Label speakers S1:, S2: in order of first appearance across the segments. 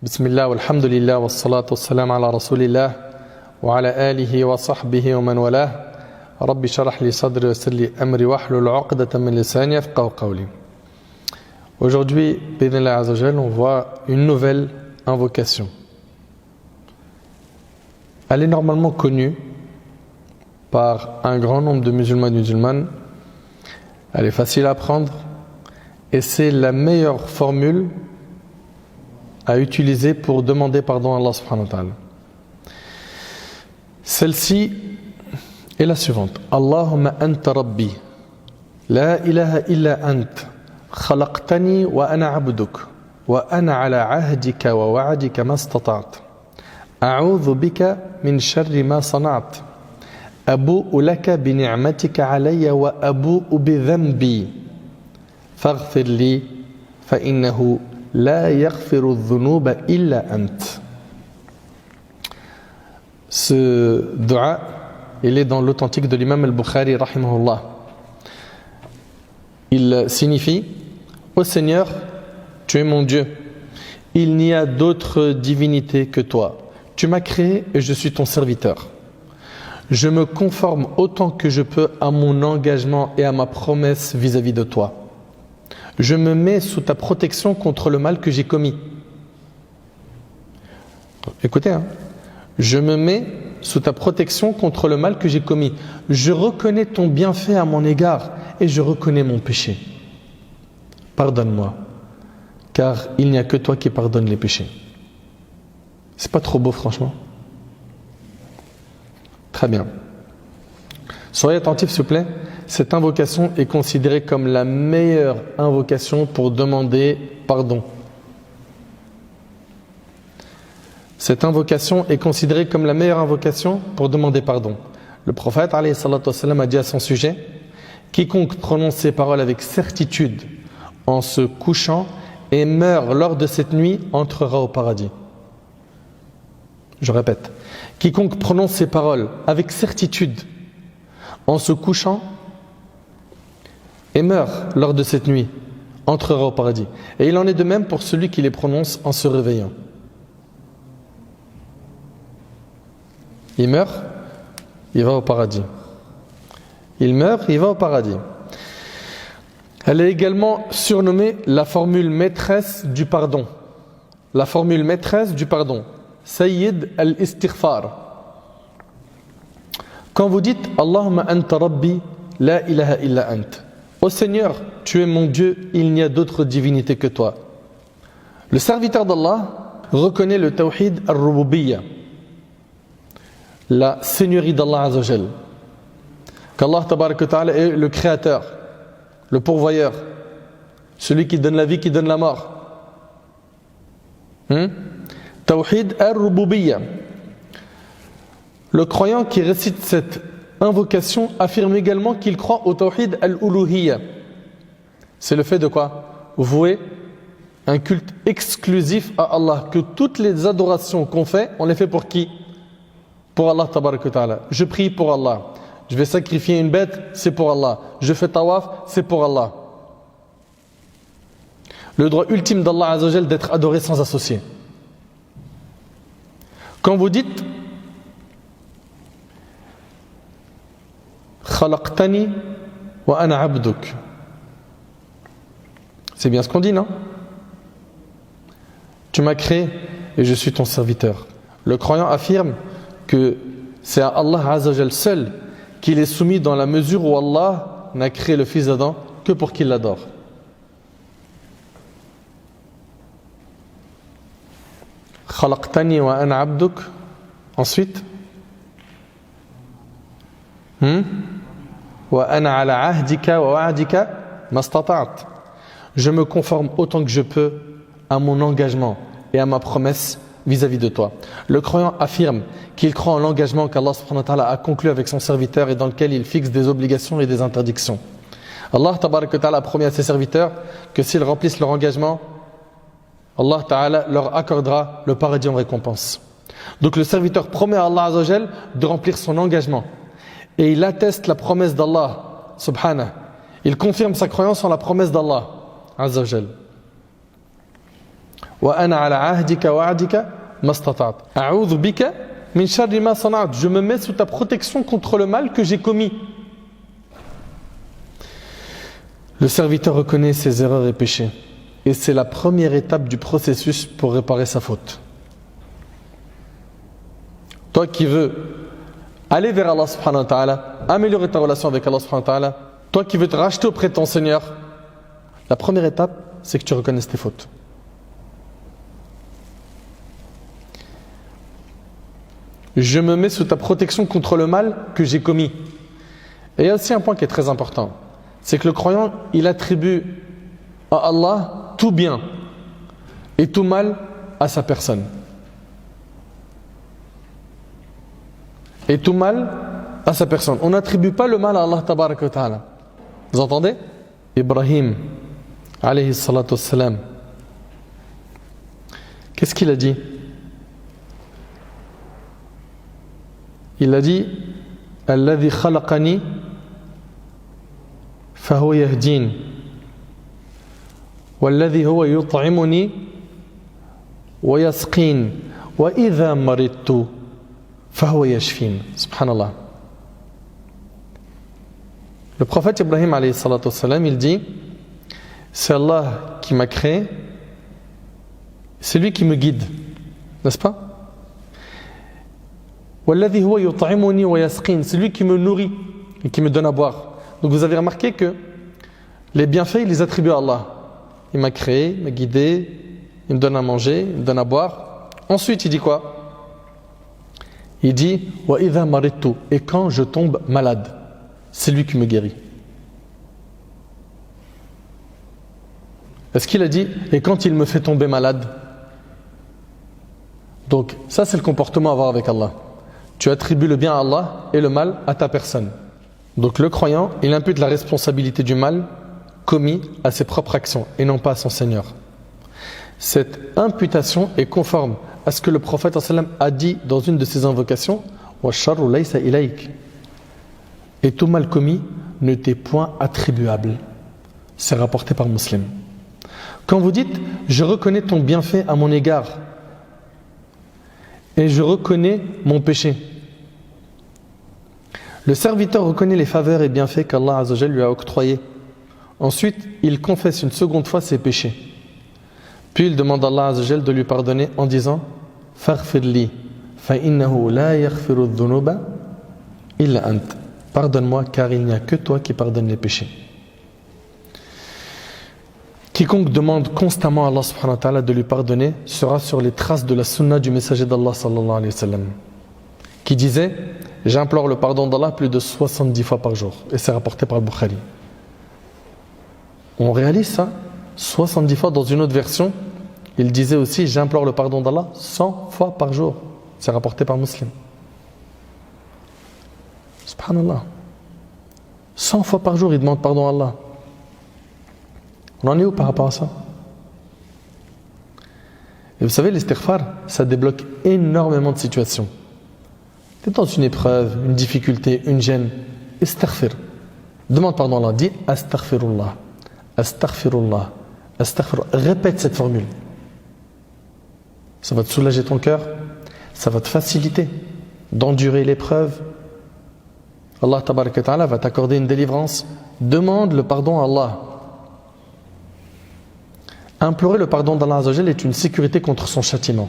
S1: Bismillah, walhamdulillah, wassalatu wassalam ala rasulillah, wa ala alihi wa sahbihi wa man walah. Rabbi sharah li sadri wa yassir li amri wahlul 'uqdatan min lisani yafqahu qawli. Aujourd'hui, bi'idhnillah azza wa jalla, on voit une nouvelle invocation. Elle est normalement connue par un grand nombre de musulmans et de musulmanes. Elle est facile à apprendre et c'est la meilleure formule à utiliser pour demander pardon à Allah subhanahu wa ta'ala. Celle-ci est la suivante. Allahumma anta rabbi, la ilaha illa ant, khalaqtani wa ana abduk, wa ana ala ahdika wa wa'adika ma istata'at. A'udhu bika min sharri ma sana'at. Abu'u laka bi ni'matika alayya wa abu'u bi dhanbi. Faghfir li fa innahu la yaghfiru dhunuba illa ant. Ce dua, il est dans l'authentique de l'imam al-Bukhari rahimahullah. Il signifie: ô Seigneur, tu es mon Dieu, il n'y a d'autre divinité que toi. Tu m'as créé et je suis ton serviteur. Je me conforme autant que je peux à mon engagement et à ma promesse vis-à-vis de toi. Je me mets sous ta protection contre le mal que j'ai commis. Écoutez, je me mets sous ta protection contre le mal que j'ai commis. Je reconnais ton bienfait à mon égard et je reconnais mon péché. Pardonne-moi, car il n'y a que toi qui pardonnes les péchés. C'est pas trop beau, franchement? Très bien. Soyez attentifs, s'il vous plaît. Cette invocation est considérée comme la meilleure invocation pour demander pardon. Cette invocation est considérée comme la meilleure invocation pour demander pardon. Le prophète alayhi salatu wassalam, a dit à son sujet: quiconque prononce ces paroles avec certitude en se couchant et meurt lors de cette nuit entrera au paradis. Je répète, quiconque prononce ces paroles avec certitude en se couchant et meurt lors de cette nuit entrera au paradis. Et il en est de même pour celui qui les prononce en se réveillant. Il meurt, il va au paradis. Il meurt, il va au paradis. Elle est également surnommée la formule maîtresse du pardon. La formule maîtresse du pardon. Sayyid al-istighfar. Quand vous dites Allahumma anta rabbi, la ilaha illa ant. Ô Seigneur, tu es mon Dieu, il n'y a d'autre divinité que toi. Le serviteur d'Allah reconnaît le tawhid al-rububiyya, la seigneurie d'Allah azza wa jal. Qu'Allah tabarak wa ta'ala est le créateur, le pourvoyeur, celui qui donne la vie, qui donne la mort. Tawhid al-rububiyya. Le croyant qui récite cette invocation affirme également qu'il croit au tawhid al-uluhiyya. C'est le fait de quoi? Vouer un culte exclusif à Allah. Que toutes les adorations qu'on fait, on les fait pour qui? Pour Allah tabarak wa ta'ala. Je prie pour Allah. Je vais sacrifier une bête, c'est pour Allah. Je fais tawaf, c'est pour Allah. Le droit ultime d'Allah azza wa jal d'être adoré sans associé. Quand vous dites Khalaqtani wa ana abduk, c'est bien ce qu'on dit, non? Tu m'as créé et je suis ton serviteur. Le croyant affirme que c'est à Allah azza wa jal seul qu'il est soumis dans la mesure où Allah n'a créé le fils d'Adam que pour qu'il l'adore. Khalaqtani wa ana abduk. Ensuite, wa ana ala ahdika wa wa'adika mastata'at. Je me conforme autant que je peux à mon engagement et à ma promesse vis-à-vis de toi. Le croyant affirme qu'il croit en l'engagement qu'Allah subhanahu wa ta'ala a conclu avec son serviteur et dans lequel il fixe des obligations et des interdictions. Allah tabarak wa ta'ala a promis à ses serviteurs que s'ils remplissent leur engagement, Allah ta'ala leur accordera le paradis en récompense. Donc le serviteur promet à Allah azza wa jal de remplir son engagement et il atteste la promesse d'Allah subhanahu. Il confirme sa croyance en la promesse d'Allah azza wa jal. وأنا على عهدك وعدك ما استطعت أعوذ بك من شر ما صنعت. Je me mets sous ta protection contre le mal que j'ai commis. Le serviteur reconnaît ses erreurs et péchés. Et c'est la première étape du processus pour réparer sa faute. Toi qui veux aller vers Allah subhanahu wa ta'ala, améliorer ta relation avec Allah subhanahu wa ta'ala, toi qui veux te racheter auprès de ton Seigneur, la première étape, c'est que tu reconnaisses tes fautes. Je me mets sous ta protection contre le mal que j'ai commis. Et il y a aussi un point qui est très important. C'est que le croyant, il attribue à Allah tout bien et tout mal à sa personne. Et tout mal à sa personne. On n'attribue pas le mal à Allah tabaraka wa ta'ala. Vous entendez? Ibrahim, alayhi salatu wassalam, qu'est-ce qu'il a dit? Il a dit Alladhi khalaqani fahuwa yahdin walladhi huwa yut'imuni wa yasqin wa idha maridtu fahuwa yashfin. Subhanallah. Le prophète Ibrahim alayhi salatu wassalam, il dit c'est Allah qui m'a créé, c'est lui qui me guide, n'est-ce pas? وَالَّذِي هُوَ يُطْعِمُنِي وَيَسْقِينِ, c'est lui qui me nourrit et qui me donne à boire. Donc vous avez remarqué que les bienfaits, il les attribue à Allah. Il m'a créé, il m'a guidé, il me donne à manger, il me donne à boire. Ensuite, il dit quoi? Il dit وَإِذَا مَرِضْتُ, et quand je tombe malade, c'est lui qui me guérit. Est-ce qu'il a dit et quand il me fait tomber malade? Donc ça, c'est le comportement à avoir avec Allah. Tu attribues le bien à Allah et le mal à ta personne. Donc le croyant, il impute la responsabilité du mal commis à ses propres actions et non pas à son Seigneur. Cette imputation est conforme à ce que le prophète a dit dans une de ses invocations وَالشَّرُّ لَيْسَ إِلَيْكَ, et tout mal commis ne t'est point attribuable. C'est rapporté par Muslim. Quand vous dites je reconnais ton bienfait à mon égard et je reconnais mon péché, le serviteur reconnaît les faveurs et bienfaits qu'Allah Azza wa Jalla lui a octroyés. Ensuite, il confesse une seconde fois ses péchés. Puis il demande à Allah Azza wa Jalla de lui pardonner en disant Faghfir li, fa innahu la yaghfiru dhunuba illa ant. Pardonne-moi car il n'y a que toi qui pardonne les péchés. Quiconque demande constamment à Allah subhanahu wa ta'ala de lui pardonner sera sur les traces de la sunna du messager d'Allah sallallahu alayhi wa sallam, qui disait j'implore le pardon d'Allah plus de 70 fois par jour, et c'est rapporté par le Bukhari. On réalise ça 70 fois. Dans une autre version, il disait aussi j'implore le pardon d'Allah 100 fois par jour, c'est rapporté par Muslim. Subhanallah, 100 fois par jour il demande pardon à Allah. On en est où par rapport à ça? Et vous savez, l'istighfar, ça débloque énormément de situations. Tu es dans une épreuve, une difficulté, une gêne, istaghfir, demande pardon à Allah, dis astaghfirullah, astaghfirullah, astaghfirullah, répète cette formule. Ça va te soulager ton cœur, ça va te faciliter d'endurer l'épreuve. Allah tabaraka ta'ala va t'accorder une délivrance. Demande le pardon à Allah. Implorer le pardon d'Allah Azza wa Jalla est une sécurité contre son châtiment.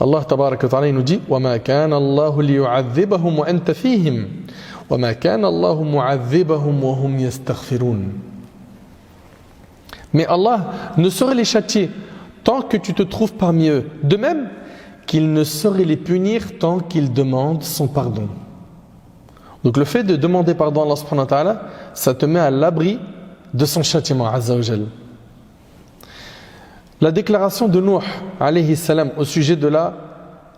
S1: Allah tabaraka ta'ala il nous dit وَمَا كَانَ اللَّهُ لِيُعَذِّبَهُمْ وَأَنْتَ فِيهِمْ وَمَا كَانَ اللَّهُ مُعَذِّبَهُمْ وَهُمْ يَسْتَغْفِرُونَ. Mais Allah ne saurait les châtier tant que tu te trouves parmi eux, de même qu'il ne saurait les punir tant qu'ils demandent son pardon. Donc le fait de demander pardon à Allah subhanahu wa ta'ala, ça te met à l'abri de son châtiment Azza wa Jalla. La déclaration de Nuh alayhi salam au sujet de la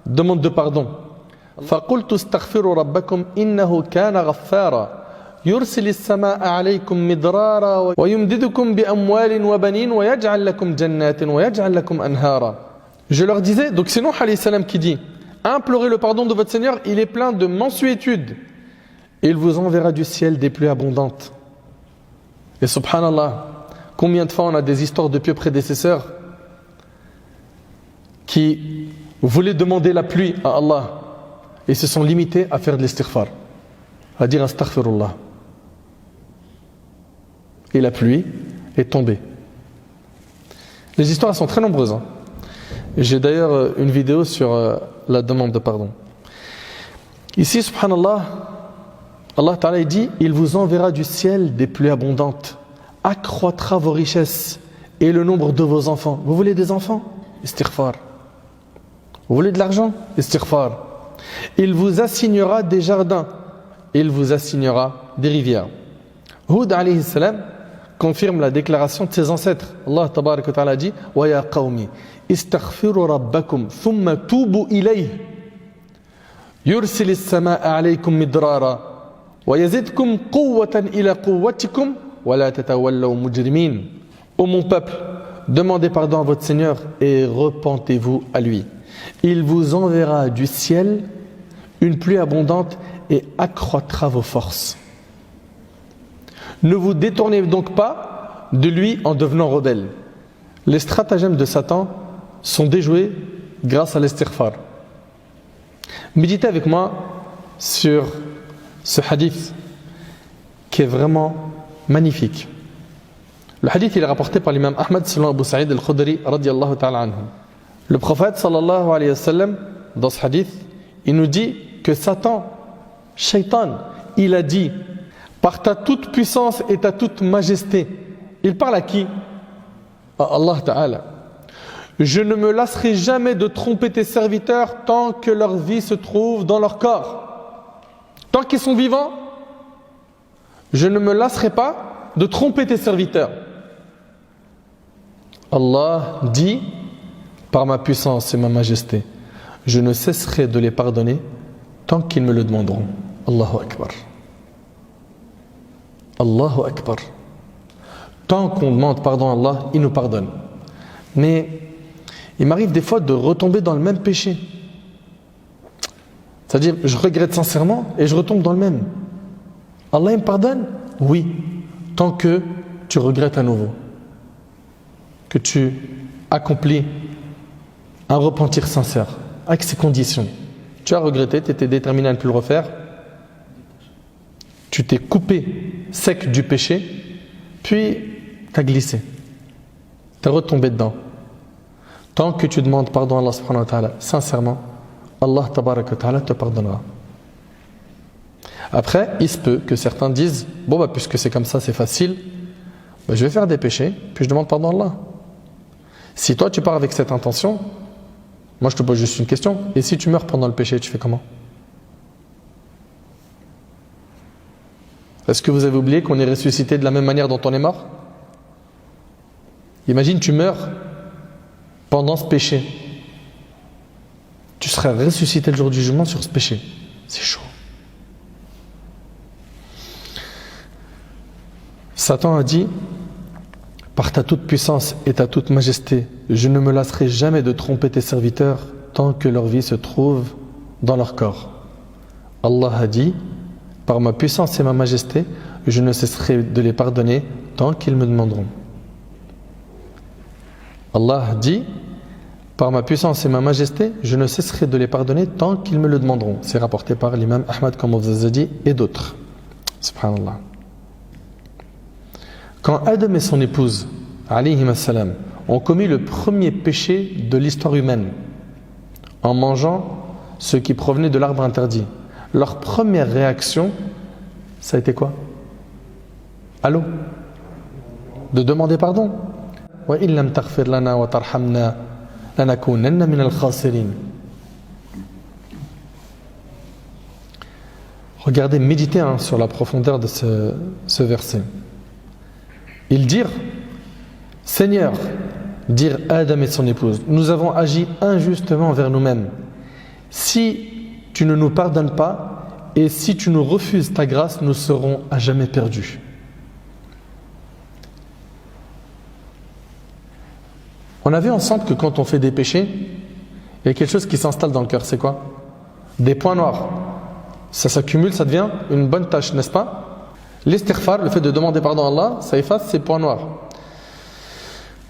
S1: demande de pardon. فَقُلْتُ اسْتَغْفِرُوا رَبَّكُمْ إِنَّهُ كَانَ غَفَّارًا يُرْسِلِ السَّمَاءَ عَلَيْكُمْ مِدْرَارًا وَيُمْدِدُكُمْ بِأَمْوَالٍ وَبَنِينَ وَيَجْعَلْ لَكُمْ جَنَّاتٍ وَيَجْعَلْ لَكُمْ أَنْهَارًا. Je leur disais, donc c'est Nuh alayhi salam qui dit implorez le pardon de votre Seigneur, il est plein de mansuétude et il vous enverra du ciel des pluies abondantes. Et subhanallah, combien de fois on a des histoires de pieux prédécesseurs qui voulaient demander la pluie à Allah et se sont limités à faire de l'istighfar, à dire astaghfirullah. Et la pluie est tombée. Les histoires sont très nombreuses. Hein. J'ai d'ailleurs une vidéo sur la demande de pardon. Ici, subhanallah, Allah Ta'ala dit, il vous enverra du ciel des pluies abondantes, accroîtra vos richesses et le nombre de vos enfants. Vous voulez des enfants? Istighfar. Vous voulez de l'argent? Istighfar. Il vous assignera des jardins, il vous assignera des rivières. Hud alayhi salam confirme la déclaration de ses ancêtres. Allah tabaraka wa ta'ala dit wa ya qawmi istaghfiru rabbakum thumma tubu ilayhi yursilis samaa'a alaykum midrara wa yazidkum quwwatan ila quwwatikum wa la tatawallaw mujrimin. Ô mon peuple, demandez pardon à votre Seigneur et repentez-vous à lui. Il vous enverra du ciel une pluie abondante et accroîtra vos forces. Ne vous détournez donc pas de lui en devenant rebelle. Les stratagèmes de Satan sont déjoués grâce à l'istighfar. Méditez avec moi sur ce hadith qui est vraiment magnifique. Le hadith il est rapporté par l'imam Ahmad selon Abu Sa'id al-Khudri radiyallahu ta'ala anhu. Le prophète sallallahu alayhi wa sallam, dans ce hadith, il nous dit que Satan, Shaitan, il a dit par ta toute puissance et ta toute majesté. Il parle à qui? À Allah Ta'ala. Je ne me lasserai jamais de tromper tes serviteurs tant que leur vie se trouve dans leur corps. Tant qu'ils sont vivants, je ne me lasserai pas de tromper tes serviteurs. Allah dit par ma puissance et ma majesté, je ne cesserai de les pardonner tant qu'ils me le demanderont. Allahu Akbar. Allahu Akbar. Tant qu'on demande pardon à Allah, il nous pardonne. Mais il m'arrive des fois de retomber dans le même péché. C'est-à-dire, je regrette sincèrement et je retombe dans le même. Allah il me pardonne? Oui, tant que tu regrettes à nouveau. Que tu accomplis un repentir sincère, avec ses conditions. Tu as regretté, tu étais déterminé à ne plus le refaire. Tu t'es coupé sec du péché, puis tu as glissé. Tu es retombé dedans. Tant que tu demandes pardon à Allah subhanahu wa ta'ala, sincèrement, Allah tabaraka wa ta'ala te pardonnera. Après, il se peut que certains disent, bon puisque c'est comme ça, c'est facile, je vais faire des péchés, puis je demande pardon à Allah. Si toi tu pars avec cette intention, moi je te pose juste une question, et si tu meurs pendant le péché, tu fais comment? Est-ce que vous avez oublié qu'on est ressuscité de la même manière dont on est mort? Imagine tu meurs pendant ce péché. Tu seras ressuscité le jour du jugement sur ce péché. C'est chaud. Satan a dit, par ta toute puissance et ta toute majesté, je ne me lasserai jamais de tromper tes serviteurs tant que leur vie se trouve dans leur corps. Allah a dit, par ma puissance et ma majesté, je ne cesserai de les pardonner tant qu'ils me demanderont. Allah a dit, par ma puissance et ma majesté, je ne cesserai de les pardonner tant qu'ils me le demanderont. C'est rapporté par l'imam Ahmad, comme on vous a dit, et d'autres. Subhanallah. Quand Adam et son épouse, alayhim as-salam, ont commis le premier péché de l'histoire humaine, en mangeant ce qui provenait de l'arbre interdit, leur première réaction, ça a été quoi? Allô? De demander pardon. Wa illam taghfir lana wa tarhamna lanakunanna min al-khasirin. Regardez, méditez sur la profondeur de ce verset. Ils dirent, Seigneur, dirent Adam et son épouse, nous avons agi injustement envers nous-mêmes. Si tu ne nous pardonnes pas et si tu nous refuses ta grâce, nous serons à jamais perdus. On a vu ensemble que quand on fait des péchés, il y a quelque chose qui s'installe dans le cœur, c'est quoi? Des points noirs. Ça s'accumule, ça devient une bonne tâche, n'est-ce pas? L'istighfar, le fait de demander pardon à Allah, ça efface ces points noirs.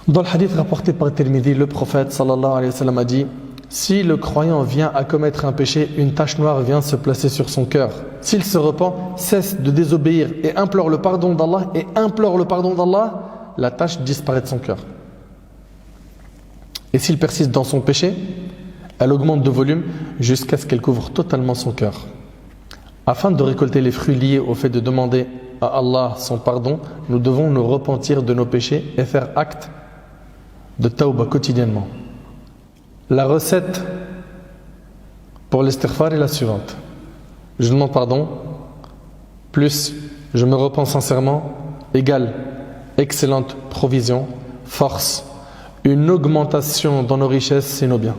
S1: Dans le hadith rapporté par Tirmidhi, le prophète sallallahu alayhi wa sallam a dit: si le croyant vient à commettre un péché, une tache noire vient se placer sur son cœur. S'il se repent, cesse de désobéir et implore le pardon d'Allah, la tache disparaît de son cœur. Et s'il persiste dans son péché, elle augmente de volume jusqu'à ce qu'elle couvre totalement son cœur. Afin de récolter les fruits liés au fait de demander à Allah son pardon, nous devons nous repentir de nos péchés et faire acte de tawbah quotidiennement. La recette pour l'istighfar est la suivante: je demande pardon, plus je me repens sincèrement, égale excellente provision, force, une augmentation dans nos richesses et nos biens.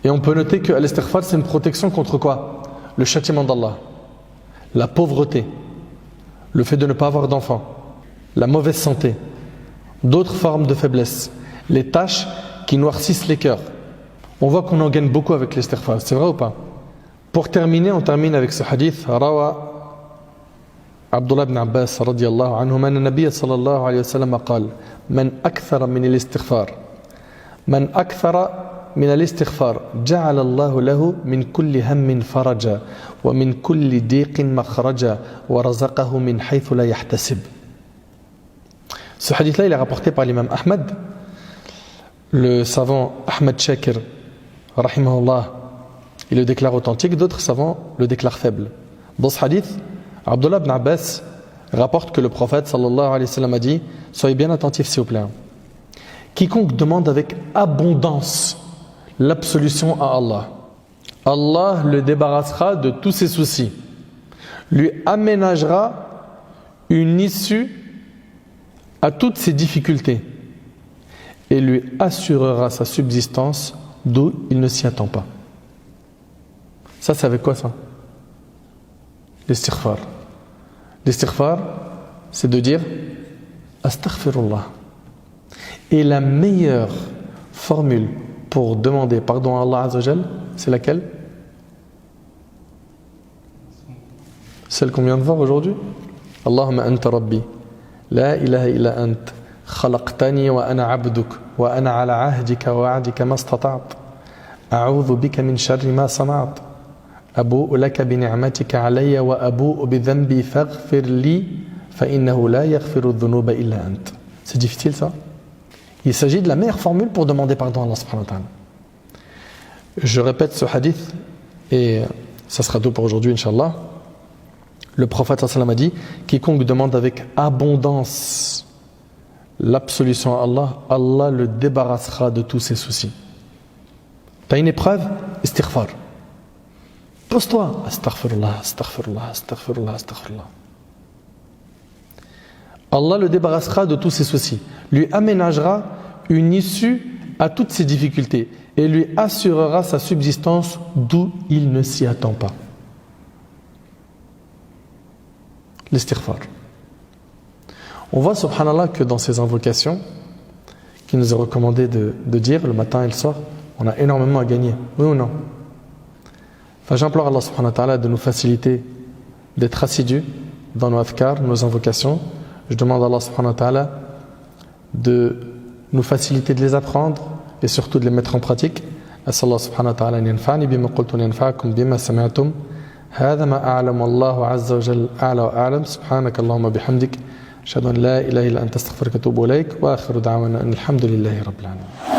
S1: Et on peut noter que l'istighfar, c'est une protection contre quoi? Le châtiment d'Allah, la pauvreté, le fait de ne pas avoir d'enfants, la mauvaise santé, d'autres formes de faiblesse, les tâches qui noircissent les cœurs. On voit qu'on en gagne beaucoup avec l'istighfar, c'est vrai ou pas? Pour terminer, on termine avec ce hadith. Rawa Abdullah ibn Abbas radiyallahu anhu anna nabiyya sallallahu alayhi wa sallam qala man akthara min al-istighfar من الاستغفار جعل الله له من كل هم فرجا ومن كل ضيق مخرجا ورزقه من حيث لا يحتسب. Ce hadith-là, il est rapporté par l'imam Ahmad. Le savant Ahmad Shakir, rahimahullah, il le déclare authentique, d'autres savants le déclarent faible. Dans ce hadith, Abdullah ibn Abbas rapporte que le prophète sallallahu alayhi wa sallam a dit: soyez bien attentifs s'il vous plaît. Quiconque demande avec abondance l'absolution à Allah, Allah le débarrassera de tous ses soucis, lui aménagera une issue à toutes ses difficultés et lui assurera sa subsistance d'où il ne s'y attend pas. Ça, c'est avec quoi ça? L'istighfar. L'istighfar, c'est de dire astaghfirullah. Et la meilleure formule pour demander pardon à Allah Azza wa Jal, c'est laquelle? Celle qu'on vient de voir aujourd'hui. Allahumma anta rabbi, la ilaha illa ant, khalaqtani wa ana abduk, wa ana ala ahdika wa wa'dika ma istata'at, a'udhu bika min sharri ma sana'at, abu'u laka bi ni'matika alayya wa abu'u bi dhanbi faghfir li, fa innahu la yaghfiru dhunuba illa ant. C'est difficile ça? Il s'agit de la meilleure formule pour demander pardon à Allah subhanahu wa ta'ala. Je répète ce hadith et ça sera tout pour aujourd'hui, Inch'Allah. Le prophète sallallahu alayhi wa sallam a dit: quiconque demande avec abondance l'absolution à Allah, Allah le débarrassera de tous ses soucis. T'as une épreuve? Istighfar. Pose-toi. Astaghfirullah, astaghfirullah, astaghfirullah, astaghfirullah. Allah le débarrassera de tous ses soucis, lui aménagera une issue à toutes ses difficultés et lui assurera sa subsistance d'où il ne s'y attend pas. L'istighfar. On voit, subhanallah, que dans ces invocations qu'il nous est recommandé de dire le matin et le soir, on a énormément à gagner. Oui ou non? Enfin, j'implore Allah subhanahu wa ta'ala de nous faciliter, d'être assidus dans nos adhkar, nos invocations. Je demande à Allah subhanahu wa ta'ala de nous faciliter de les apprendre et surtout de les mettre en pratique. أسأل الله سبحانه وتعالى أن ينفعني بما قلت وينفعكم بما سمعتم. هذا ما أعلم والله عز وجل أعلى وأعلم. سبحانك اللهم بحمدك أشهد أن لا إله إلا أنت أستغفرك وأتوب إليك وآخر دعوانا أن الحمد لله رب العالمين.